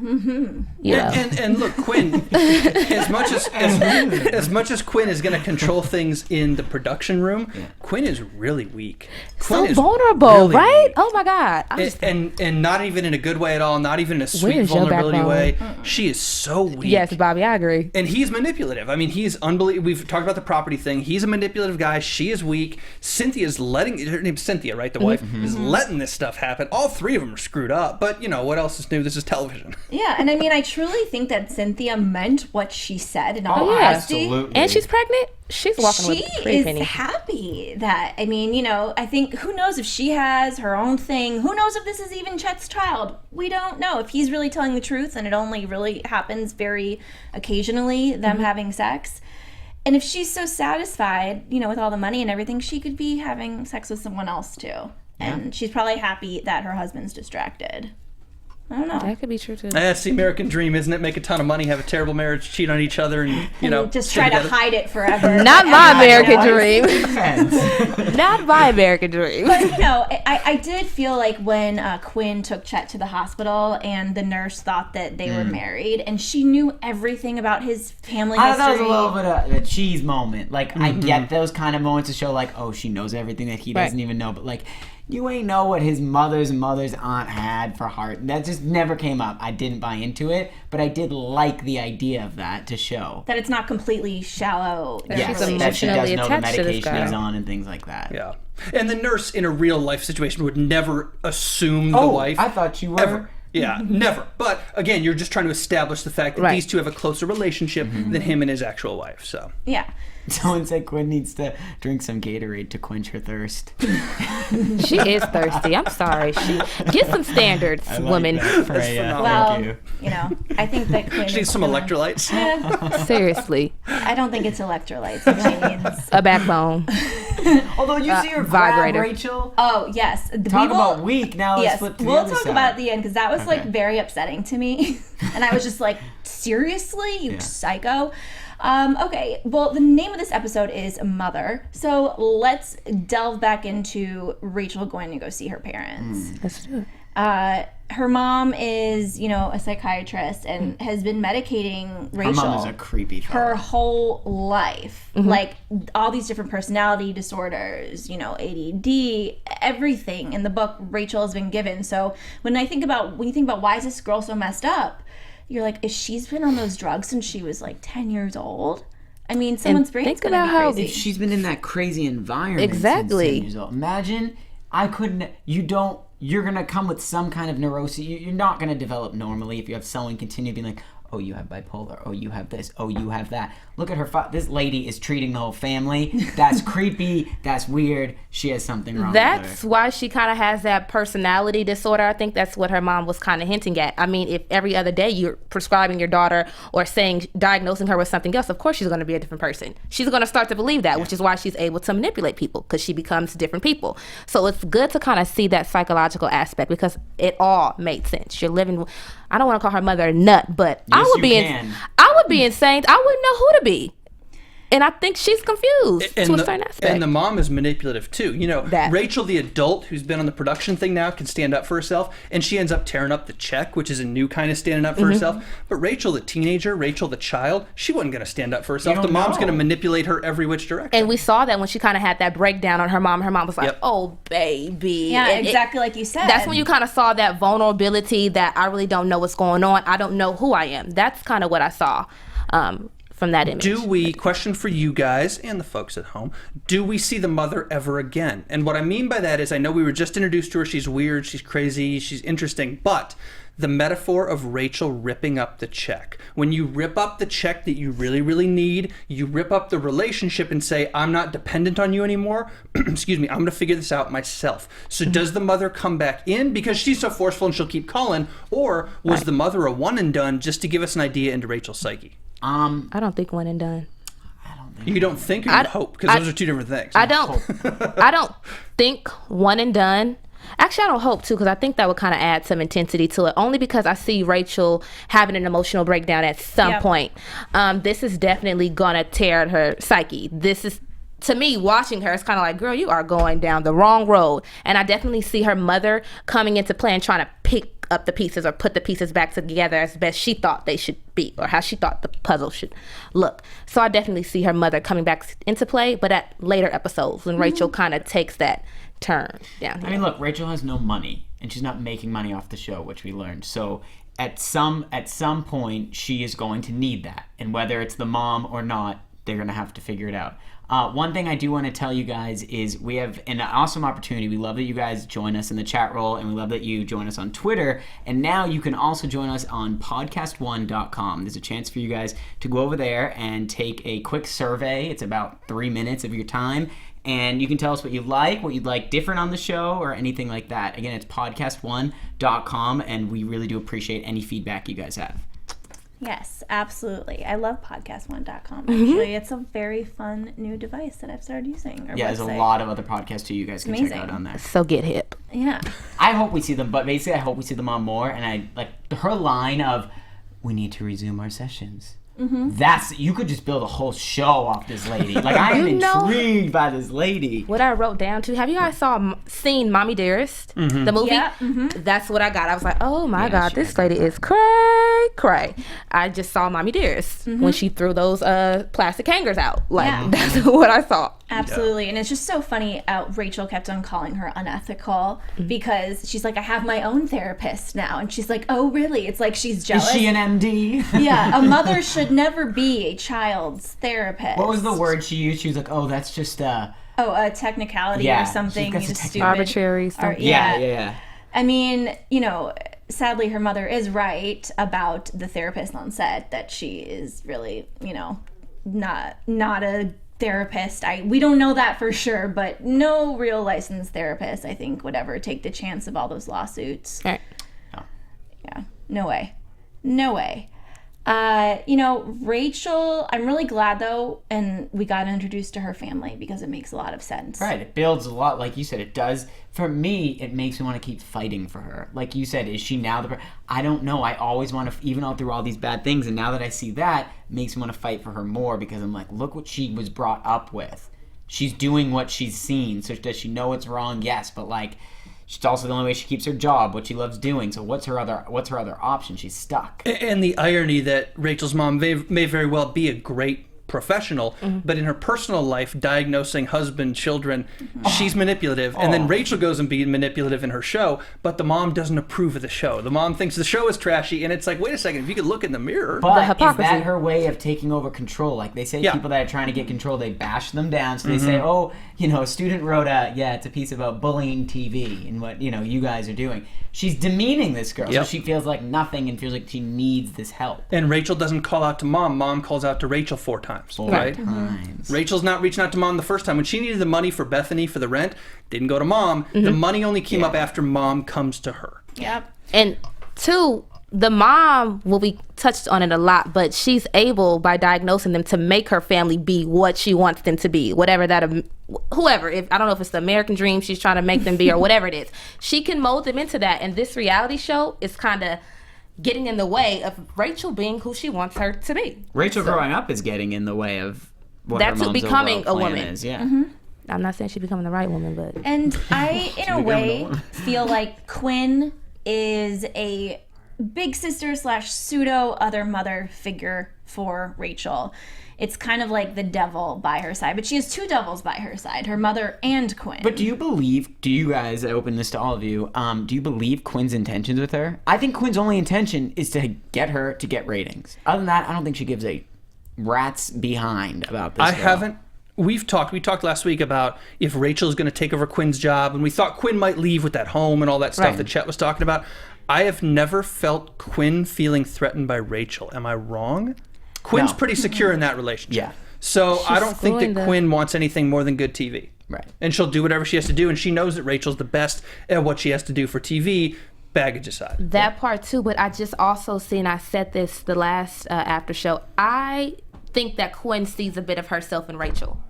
S3: you know.
S4: And look, Quinn, as much as Quinn is going to control things in the production room, Quinn is really weak. Quinn
S3: So
S4: is
S3: vulnerable,
S4: really
S3: right?
S4: weak.
S3: Oh my God.
S4: And not even in a good way at all, not even in a sweet
S3: is your
S4: vulnerability
S3: backbone?
S4: way. She is so weak.
S3: Yes, Bobby, I agree.
S4: And he's manipulative. I mean, he's unbelievable. We've talked about the property thing. He's a manipulative guy. She is weak. Cynthia's her name's Cynthia, right? The wife is letting this stuff happen. All three of them are screwed up. But, what else is new? This is television.
S2: Yeah, and I mean, I truly think that Cynthia meant what she said in all
S3: yeah.
S2: honesty.
S5: Absolutely.
S3: And she's pregnant. She's walking
S2: She
S3: with a pretty
S2: is
S3: penny.
S2: happy that, I mean, I think, who knows if she has her own thing? Who knows if this is even Chet's child? We don't know. If he's really telling the truth and it only really happens very occasionally, them having sex. And if she's so satisfied, with all the money and everything, she could be having sex with someone else too. And she's probably happy that her husband's distracted. I don't know.
S3: That could be true too.
S4: That's the American dream, isn't it? Make a ton of money, have a terrible marriage, cheat on each other, and,
S2: just
S4: stay
S2: try to
S4: together.
S2: hide it forever.
S3: Not my American
S2: Everybody knows.
S3: dream. Not my American dream.
S2: But, I did feel like when Quinn took Chet to the hospital and the nurse thought that they were married and she knew everything about his family
S5: I
S2: history.
S5: thought that was a little bit of a cheese moment. Like, I get those kind of moments to show, like, oh, she knows everything that he doesn't even know. But, like, you ain't know what his mother's aunt had for heart. That just never came up. I didn't buy into it, but I did like the idea of that to show.
S2: That it's not completely shallow.
S5: Yes,
S3: She's
S5: that she does
S3: emotionally
S5: know the
S3: attached to this
S5: medication
S3: guy.
S5: he's on and things like that.
S4: Yeah. And the nurse in a real life situation would never assume the wife.
S5: I thought you were.
S4: Ever. Yeah, never. But again, you're just trying to establish the fact that
S3: Right.
S4: these two have a closer relationship than him and his actual wife. So
S2: Yeah.
S5: Someone said Quinn needs to drink some Gatorade to quench her thirst.
S3: She is thirsty. I'm sorry. Get some standards, woman.
S4: phenomenal.
S2: Well, I think that Quinn
S4: she needs
S2: is
S4: some
S2: gonna-
S4: electrolytes.
S3: Seriously.
S2: I don't think it's electrolytes that she needs.
S3: A backbone.
S5: Although you see her
S3: vibrator.
S5: grab Rachel.
S2: Oh, yes.
S5: Talk about weak. Now let's
S2: Yes,
S5: flip to the
S2: we'll
S5: other
S2: talk
S5: side.
S2: about it at the end because that was like
S5: Okay.
S2: very upsetting to me. And I was just like, seriously? You psycho? Okay, well, the name of this episode is Mother. So let's delve back into Rachel going to go see her parents.
S3: Let's do it.
S2: Her mom is, a psychiatrist and has been medicating Rachel.
S5: Her mom is a creepy fellow.
S2: Her whole life. Like all these different personality disorders, ADD, everything in the book Rachel has been given. So when you think about why is this girl so messed up, you're like, if she's been on those drugs since she was like 10 years old, I mean, someone's brain's
S3: think
S2: gonna
S3: about
S2: be
S3: how
S2: crazy.
S5: If she's been in that crazy environment
S3: Exactly.
S5: since 10 years old. Imagine, you're gonna come with some kind of neurosis. You're not gonna develop normally if you have someone continue being like, oh, you have bipolar, oh, you have this, oh, you have that. Look at her, this lady is treating the whole family. That's creepy, that's weird, she has something wrong with
S3: That's
S5: her.
S3: why she kind of has that personality disorder. I think that's what her mom was kind of hinting at. I mean, if every other day you're prescribing your daughter or diagnosing her with something else, of course she's going to be a different person. She's going to start to believe that, which is why she's able to manipulate people, because she becomes different people. So it's good to kind of see that psychological aspect because it all made sense. You're living, I don't want to call her mother a nut, but I would be insane. I wouldn't know who to be. And I think she's confused to a certain aspect.
S4: And the mom is manipulative too.
S3: That.
S4: Rachel, the adult who's been on the production thing now, can stand up for herself, and she ends up tearing up the check, which is a new kind of standing up for herself. But Rachel, the teenager, Rachel, the child, she wasn't going to stand up for herself. The mom's going to manipulate her every which direction.
S3: And we saw that when she kind of had that breakdown on her mom. Her mom was like, oh, baby.
S2: Yeah,
S3: And
S2: exactly like you said.
S3: That's when you kind of saw that vulnerability that I really don't know what's going on. I don't know who I am. That's kind of what I saw from that image.
S4: Question for you guys and the folks at home, do we see the mother ever again? And what I mean by that is, I know we were just introduced to her. She's weird, she's crazy, she's interesting, but the metaphor of Rachel ripping up the check. When you rip up the check that you really, really need, you rip up the relationship and say, I'm not dependent on you anymore. Excuse me, I'm going to figure this out myself. So does the mother come back in because she's so forceful and she'll keep calling? Or was the mother a one and done just to give us an idea into Rachel's psyche?
S3: I don't think one and done.
S4: You don't think or you hope? Because those are two different things.
S3: I don't think one and done. Actually, I don't hope to, because I think that would kind of add some intensity to it, only because I see Rachel having an emotional breakdown at some point. This is definitely going to tear at her psyche. This is, to me, watching her, it's kind of like, girl, you are going down the wrong road. And I definitely see her mother coming into play and trying to pick up the pieces or put the pieces back together as best she thought they should be, or how she thought the puzzle should look. So I definitely see her mother coming back into play, but at later episodes when Rachel kind of takes that turn down here.
S5: I mean, look, Rachel has no money, and she's not making money off the show, which we learned. So at some point, she is going to need that. And whether it's the mom or not, they're going to have to figure it out. One thing I do want to tell you guys is we have an awesome opportunity. We love that you guys join us in the chat roll, and we love that you join us on Twitter. And now you can also join us on podcast1.com. There's a chance for you guys to go over there and take a quick survey. It's about 3 minutes of your time. And you can tell us what you'd like different on the show, or anything like that. Again, it's podcast1.com, and we really do appreciate any feedback you guys have.
S2: Yes, absolutely. I love podcast1.com. Actually, it's a very fun new device that I've started using.
S5: Yeah, there's a lot of other podcasts too you guys can check out on there.
S3: So get hip.
S2: Yeah.
S5: I hope we see them, but basically I hope we see them on more. And I like her line of, "We need to resume our sessions." That's, you could just build a whole show off this lady. Like, I am intrigued by this lady.
S3: What I wrote down too, have you guys seen Mommy Dearest, the movie?
S2: Yeah.
S3: That's what I got. I was like, oh my God, this lady is cray. I just saw Mommy Dearest when she threw those plastic hangers out. Like, that's what I saw.
S2: Absolutely. And it's just so funny. Rachel kept on calling her unethical because she's like, I have my own therapist now. And she's like, oh, really? It's like she's jealous.
S5: Is she an MD?
S2: Yeah, a mother should never be a child's therapist.
S5: What was the word she used? She was like, oh, that's just
S2: a technicality or something.
S5: That's
S2: Just stupid.
S3: Arbitrary stuff.
S2: Yeah. I mean, sadly her mother is right about the therapist on set, that she is really, not a therapist. We don't know that for sure, but no real licensed therapist, I think, would ever take the chance of all those lawsuits.
S3: Right.
S2: Yeah, no way. Rachel, I'm really glad though, and we got introduced to her family because it makes a lot of sense.
S5: Right, it builds a lot, like you said, it does. For me, it makes me want to keep fighting for her. Like you said, is she now I don't know. I always want to, even all through all these bad things, and now that I see that, it makes me want to fight for her more because I'm like, look what she was brought up with. She's doing what she's seen, so does she know it's wrong? Yes, but like, it's also the only way she keeps her job, what she loves doing. So what's her other option? She's stuck.
S4: And the irony that Rachel's mom may very well be a great professional, but in her personal life, diagnosing husband, children, she's manipulative. And then Rachel goes and being manipulative in her show, but the mom doesn't approve of the show. The mom thinks the show is trashy, and it's like, wait a second, if you could look in the mirror.
S5: But
S3: the hypocrisy.
S5: is that her way of taking over control? Like they say, people that are trying to get control, they bash them down. So they say, a student wrote it's a piece about bullying TV and what, you guys are doing. She's demeaning this girl, so she feels like nothing and feels like she needs this help.
S4: And Rachel doesn't call out to mom. Mom calls out to Rachel 4 times. Right? Rachel's not reaching out to mom the first time. When she needed the money for Bethany for the rent, didn't go to mom. The money only came up after mom comes to her.
S2: Yep.
S3: And 2, the mom, we touched on it a lot, but she's able, by diagnosing them, to make her family be what she wants them to be, whatever that, whoever, I don't know if it's the American dream she's trying to make them be or whatever it is. She can mold them into that, and this reality show is kind of getting in the way of Rachel being who she wants her to be.
S5: Rachel growing up is getting in the way of what her mom's
S3: becoming a woman
S5: is. Yeah.
S3: I'm not saying she's becoming the right woman, but...
S2: And I, in a way, feel like Quinn is a big sister / pseudo other mother figure for Rachel. It's kind of like the devil by her side, but she has 2 devils by her side, her mother and Quinn.
S5: But do you guys, I open this to all of you, do you believe Quinn's intentions with her? I think Quinn's only intention is to get her to get ratings. Other than that, I don't think she gives a rat's behind about this girl.
S4: We talked last week about if Rachel's going to take over Quinn's job, and we thought Quinn might leave with that home and all that stuff that Chet was talking about. I have never felt Quinn feeling threatened by Rachel. Am I wrong? Quinn's pretty secure in that relationship.
S5: Yeah.
S4: So I don't think that Quinn wants anything more than good TV.
S5: Right.
S4: And she'll do whatever she has to do, and she knows that Rachel's the best at what she has to do for TV, baggage aside.
S3: That part too, but I just also seen, I said this the last after show, I think that Quinn sees a bit of herself in Rachel.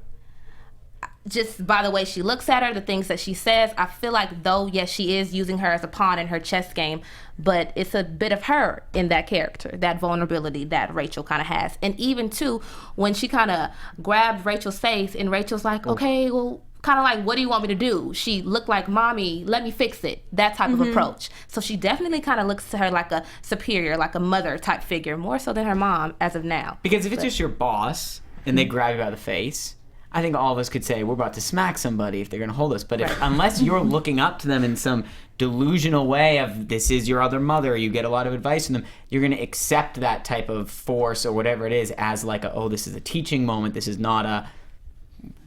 S3: Just by the way she looks at her, the things that she says, I feel like though, yes, she is using her as a pawn in her chess game, but it's a bit of her in that character, that vulnerability that Rachel kind of has. And even too, when she kind of grabbed Rachel's face and Rachel's like, okay, well, kind of like, what do you want me to do? She looked like, mommy, let me fix it. That type of approach. So she definitely kind of looks to her like a superior, like a mother type figure, more so than her mom as of now.
S5: Because if it's just your boss and they grab you by the face, I think all of us could say we're about to smack somebody if they're going to hold us. But unless you're looking up to them in some delusional way of this is your other mother, you get a lot of advice from them, you're going to accept that type of force or whatever it is as like this is a teaching moment. This is not a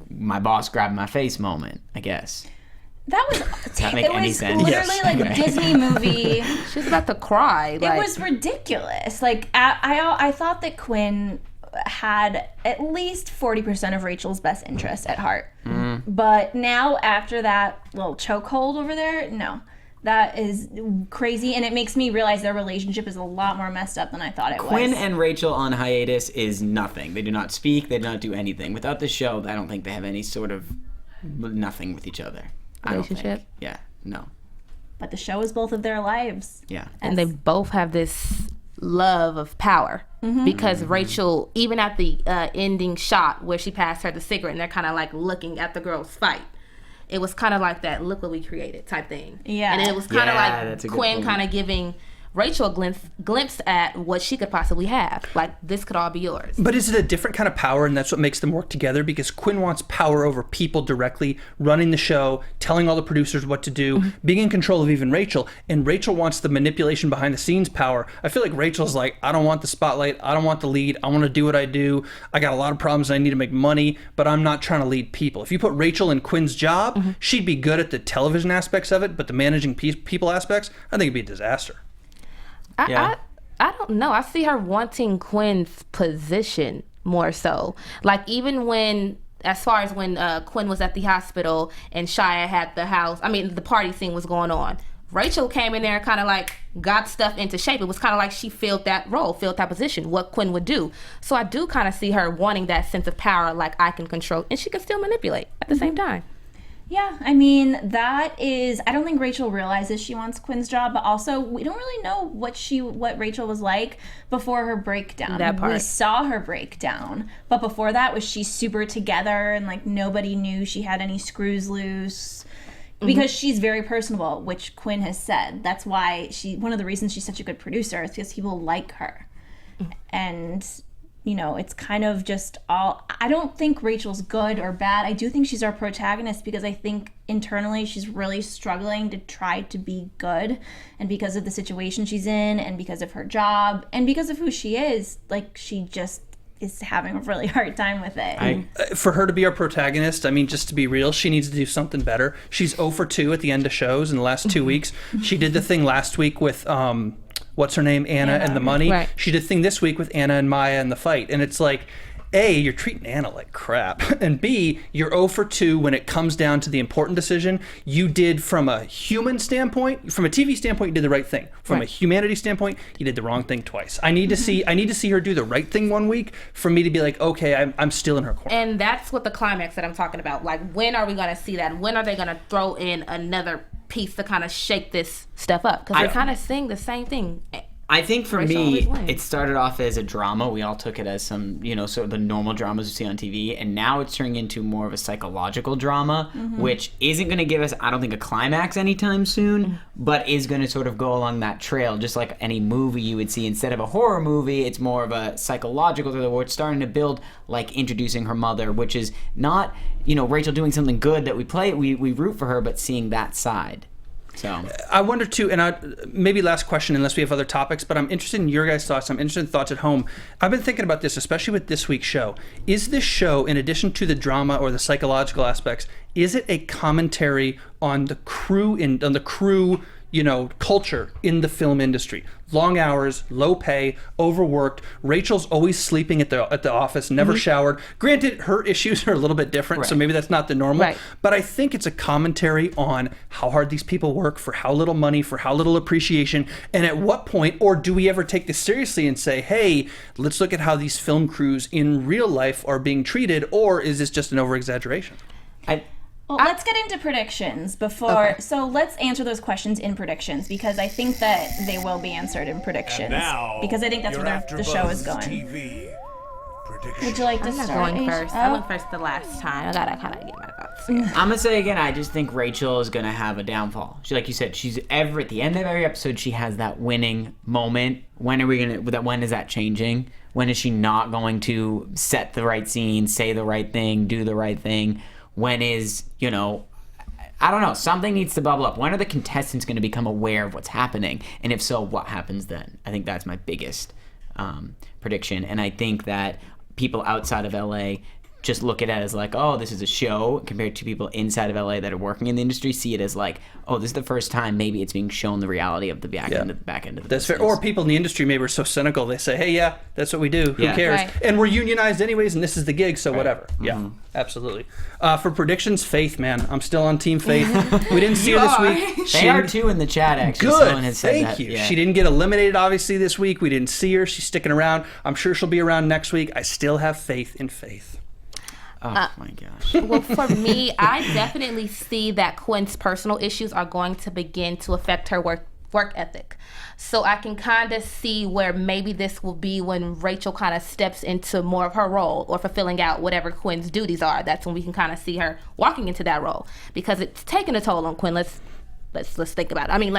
S5: my boss grabbed my face moment, I guess.
S2: That was
S5: Does that make any sense?
S2: Literally like a Disney movie.
S3: She's about to cry.
S2: It was ridiculous. Like I thought that Quinn had at least 40% of Rachel's best interest at heart. But now after that little chokehold over there, no. That is crazy, and it makes me realize their relationship is a lot more messed up than I thought it was.
S5: Quinn and Rachel on hiatus is nothing. They do not speak. They do not do anything. Without the show, I don't think they have any sort of nothing with each other.
S3: Relationship?
S5: Yeah, no.
S2: But the show is both of their lives.
S5: Yeah.
S3: And they both have this love of power. Because Rachel, even at the ending shot where she passed her the cigarette and they're kind of like looking at the girls fight, it was kind of like that, look what we created type thing. Yeah. And it was kind of like Quinn kind of giving Rachel a glimpse at what she could possibly have. Like, this could all be yours.
S4: But is it a different kind of power, and that's what makes them work together? Because Quinn wants power over people directly, running the show, telling all the producers what to do, being in control of even Rachel. And Rachel wants the manipulation behind the scenes power. I feel like Rachel's like, I don't want the spotlight. I don't want the lead. I want to do what I do. I got a lot of problems and I need to make money, but I'm not trying to lead people. If you put Rachel in Quinn's job, she'd be good at the television aspects of it, but the managing people aspects, I think it'd be a disaster.
S3: I don't know. I see her wanting Quinn's position more so. Like, even when, as far as when Quinn was at the hospital and Shia had the house, the party scene was going on. Rachel came in there and kind of like got stuff into shape. It was kind of like she filled that role, filled that position, what Quinn would do. So I do kind of see her wanting that sense of power, like I can control, and she can still manipulate at the same time.
S2: Yeah, I mean, that is, I don't think Rachel realizes she wants Quinn's job, but also we don't really know what Rachel was like before her breakdown.
S3: That part.
S2: We saw her breakdown, but before that was she super together and like nobody knew she had any screws loose. Because she's very personable, which Quinn has said. That's why one of the reasons she's such a good producer is because people like her. And, you know, it's kind of just all, I don't think Rachel's good or bad. I do think she's our protagonist because I think internally she's really struggling to try to be good. And because of the situation she's in and because of her job and because of who she is, like she just is having a really hard time with it.
S4: For her to be our protagonist, I mean, just to be real, she needs to do something better. She's 0 for 2 at the end of shows in the last 2 weeks. She did the thing last week with, what's her name, Anna and the money.
S3: Right.
S4: She did the thing this week with Anna and Maya and the fight. And it's like, A, you're treating Anna like crap. And B, you're 0 for 2 when it comes down to the important decision. You did from a human standpoint, from a TV standpoint, you did the right thing. From a humanity standpoint, you did the wrong thing twice. I need to see her do the right thing one week for me to be like, okay, I'm still in her corner.
S3: And that's what the climax that I'm talking about. Like, when are we going to see that? When are they going to throw in another piece to kind of shake this stuff up? Because they're kind of saying the same thing.
S5: I think for
S3: Rachel
S5: me,
S3: always wins.
S5: it started off as a drama. We all took it as some, you know, sort of the normal dramas we see on TV. And now it's turning into more of a psychological drama, which isn't going to give us, I don't think, a climax anytime soon, but is going to sort of go along that trail. Just like any movie you would see. Instead of a horror movie, it's more of a psychological thriller where it's starting to build like introducing her mother, which is not, you know, Rachel doing something good that we root for her, but seeing that side. So
S4: I wonder too, and maybe last question, unless we have other topics, but I'm interested in your guys' thoughts. I'm interested in thoughts at home. I've been thinking about this, especially with this week's show. Is this show, in addition to the drama or the psychological aspects, is it a commentary on the crew you know, culture in the film industry? Long hours, low pay, overworked. Rachel's always sleeping at the office, never showered. Granted, her issues are a little bit different, so maybe that's not the normal.
S3: Right.
S4: But I think it's a commentary on how hard these people work for how little money, for how little appreciation, and at what point, or do we ever take this seriously and say, hey, let's look at how these film crews in real life are being treated, or is this just an over-exaggeration?
S2: Well, let's get into predictions before.
S3: Okay.
S2: So let's answer those questions in predictions because I think that they will be answered in predictions.
S1: Now,
S2: because I think that's where the show is going.
S1: TV predictions.
S2: Would you like to
S3: I'm not
S2: start?
S3: going
S2: Aja?
S3: first. I went first the last time. I gotta kind of get my thoughts here.
S5: I'm gonna say again, I just think Rachel is gonna have a downfall. She, like you said, she's at the end of every episode, she has that winning moment. When is that changing? When is she not going to set the right scene, say the right thing, do the right thing? When is, you know, I don't know, something needs to bubble up. When are the contestants going to become aware of what's happening? And if so, what happens then? I think that's my biggest prediction. And I think that people outside of LA just look at it as like, oh, this is a show, compared to people inside of LA that are working in the industry see it as like, oh, this is the first time maybe it's being shown the reality of the back end of the
S4: That's
S5: business.
S4: fair. Or people in the industry maybe are so cynical, they say, hey, yeah, that's what we do. Who cares?
S3: Right.
S4: And we're unionized anyways, and this is the gig, so whatever. Yeah, absolutely. For predictions, Faith, man. I'm still on Team Faith. We didn't see her this week.
S5: They are too in the chat, actually.
S4: Good.
S5: Someone has said
S4: Thank
S5: that.
S4: you.
S5: Yeah.
S4: She didn't get eliminated, obviously, this week. We didn't see her. She's sticking around. I'm sure she'll be around next week. I still have faith in Faith.
S5: Oh my gosh.
S3: Well, for me, I definitely see that Quinn's personal issues are going to begin to affect her work ethic. So I can kind of see where maybe this will be when Rachel kind of steps into more of her role or fulfilling out whatever Quinn's duties are. That's when we can kind of see her walking into that role because it's taking a toll on Quinn. Let's think about it. I mean,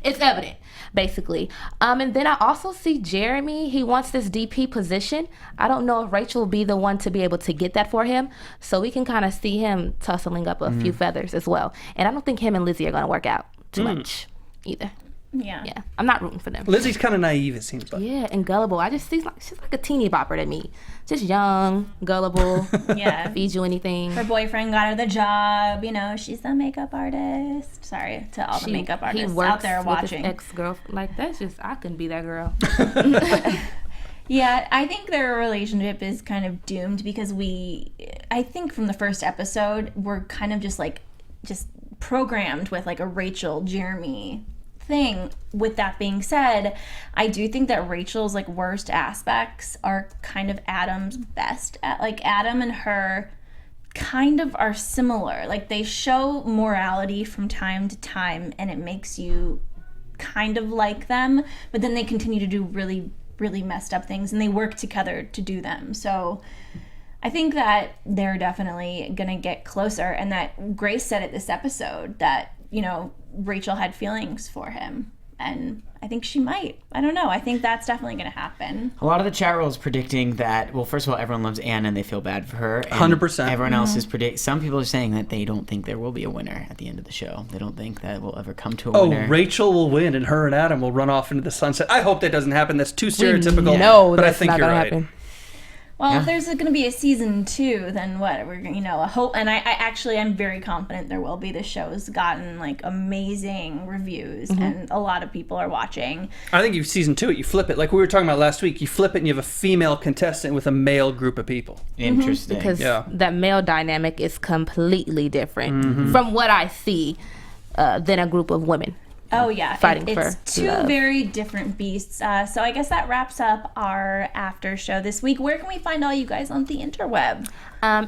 S3: it's evident, basically. And then I also see Jeremy. He wants this DP position. I don't know if Rachel will be the one to be able to get that for him. So we can kind of see him tussling up a few feathers as well. And I don't think him and Lizzie are going to work out too much either.
S2: Yeah.
S3: Yeah, I'm not rooting for them.
S4: Lizzie's kind of naive, it seems like.
S3: Yeah, and gullible. I just see she's like a teeny bopper to me. Just young, gullible.
S2: Yeah.
S3: Feed you anything.
S2: Her boyfriend got her the job. You know, she's the makeup artist. Sorry to all the makeup artists out there watching.
S3: His ex-girl, like that's just I couldn't be that girl.
S2: Yeah, I think their relationship is kind of doomed because I think from the first episode, we're kind of just programmed with like a Rachel, Jeremy thing. With that being said, I do think that Rachel's like worst aspects are kind of Adam's best. Like Adam and her kind of are similar. Like they show morality from time to time and it makes you kind of like them, but then they continue to do really, really messed up things and they work together to do them. So I think that they're definitely gonna get closer, and that Grace said it this episode that, you know, Rachel had feelings for him, and I think she might. I don't know. I think that's definitely going to happen.
S5: A lot of the chat roll is predicting that, well, first of all, everyone loves Anna and they feel bad for her.
S4: 100%.
S5: Everyone else is some people are saying that they don't think there will be a winner at the end of the show. They don't think that we'll ever come to a winner.
S4: Rachel will win and her and Adam will run off into the sunset. I hope that doesn't happen. That's too stereotypical.
S3: No,
S4: but
S3: that's
S4: I think
S3: not
S4: you're
S3: gonna
S4: right.
S3: happen.
S2: Well, if there's going to be a season 2, then what? We're, you know, a hope. And I'm very confident there will be. The show's gotten like amazing reviews, and a lot of people are watching.
S4: I think season 2, you flip it. Like we were talking about last week, you flip it and you have a female contestant with a male group of people.
S5: Interesting.
S3: Because that male dynamic is completely different from what I see than a group of women.
S2: Oh yeah,
S3: fighting
S2: it's
S3: for
S2: two
S3: love.
S2: very different beasts. So I guess that wraps up our after show this week. Where can we find all you guys on the interweb?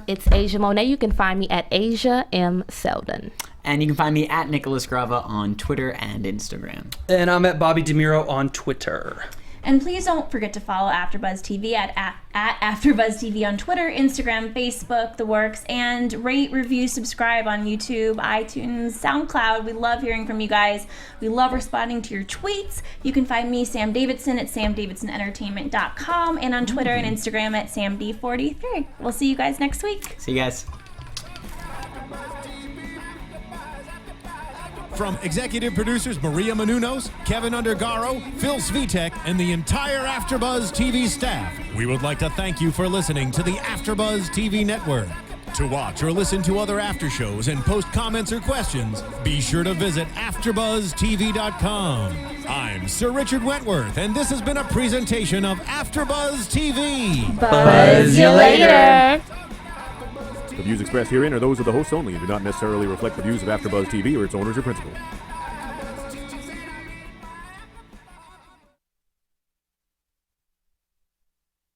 S3: It's Aja Monet. You can find me at Aja M. Seldon.
S5: And you can find me at Nicholas Grava on Twitter and Instagram.
S4: And I'm at Bobby DeMuro on Twitter.
S2: And please don't forget to follow AfterBuzz TV at AfterBuzz TV on Twitter, Instagram, Facebook, the works, and rate, review, subscribe on YouTube, iTunes, SoundCloud. We love hearing from you guys. We love responding to your tweets. You can find me, Sam Davidson, at samdavidsonentertainment.com, and on Twitter and Instagram at SamD43. We'll see you guys next week.
S5: See you guys.
S1: From executive producers Maria Menounos, Kevin Undergaro, Phil Svitek, and the entire AfterBuzz TV staff, we would like to thank you for listening to the AfterBuzz TV network. To watch or listen to other after shows and post comments or questions, be sure to visit AfterBuzzTV.com. I'm Sir Richard Wentworth, and this has been a presentation of AfterBuzz TV.
S3: Buzz you later.
S6: The views expressed herein are those of the hosts only and do not necessarily reflect the views of AfterBuzz TV or its owners or principals.